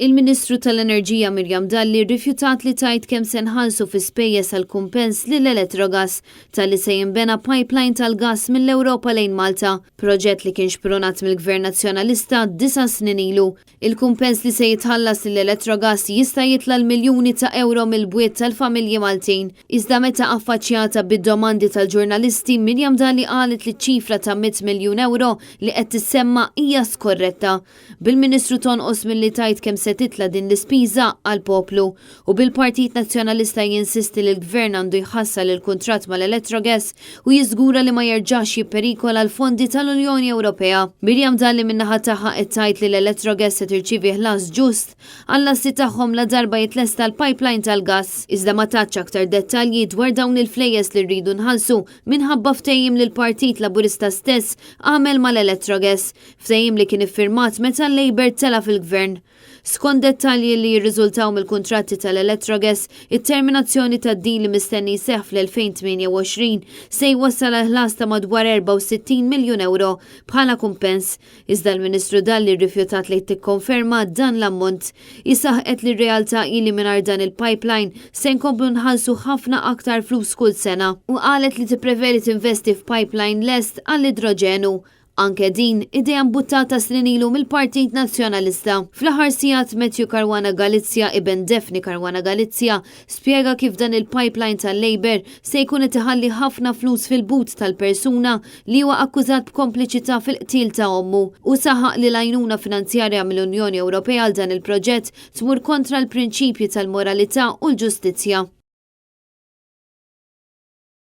Il-Ministru tal-Enerġija Mirjam Dalli rrifjutat li tajt kemm se nħallsu fi spejjeż għal kumpens lil Elettrogas tal-li se jinbena pipeline tal-gass mill-Ewropa lejn Malta, proġett li kien xpronat mill-Gvern Nazzjonalista 9 snin ilu. Il-kumpens li se jitħallas lil Elettrogas jista' jitla l-miljuni ta' euro mill-bwiet tal-familji Maltin. Iżda meta affaċċjata bid-domandi tal-ġurnalisti, Mirjam Dalli qalet li ċifra ta' 100 miljun euro li qed tissemma hija skorretta. Bil-Ministru tonqos milli tajt kemm se titla din l-ispiża għall-poplu u bil-Partit Nazzjonalista jinsisti li l-Gvern għandu jħassal il-kuntratt mal-Elettrogas u jiżgura li ma jerġax jipperikola l-fondi tal-Unjoni Ewropea. Mirjam Dalli min-naħa tagħha qed tgħid li l-Elettrogas se tirċievi ħlas ġust għall-assi tagħhom la darba jitlesta l-pipeline tal-gass. Iżda ma tatx aktar dettalji dwar dawn il-flejjes li rridu nħallsu minħabba ftehim li l-Partit Laburista stess għamel mal-Elettrogas, ftehim li kien iffirmat meta l-Labor tela fil-Gvern. Skont dettalji li jirriżultaw mill-kuntratti tal-Elettrogas, it-terminazzjoni tad-deal li mistenni jseħħ fl-2028 se jwassal ħlas ta' madwar 64 miljun euro bħala kumpens. Iżda l-Ministru Dalli rrifjutat li tikkonferma dan l-ammont. Isaħqet li r-realtà ili mingħajr dan il-pipeline se nkomplu nħallsu ħafna aktar flus kull sena u qalet li tippreferi tinvesti f'pipeline lest għall-idroġenu. Anke din idea mbuttata snin ilu mill-Partit Nazzjonalista. Fl-aħħar sigħat Matthew Caruana Galizia ibn Daphne Caruana Galizia spjega kif dan il-pipeline tal-Labor se jkun iħalli ħafna flus fil-but tal-persuna li huwa akkużat b'kompliċità fil-qtil ta' ommu u saħaq li l-għajnuna finanzjarja mill-Unjoni Ewropea għal dan il-proġett tmur kontra l-prinċipji tal-moralità u l-ġustizzja.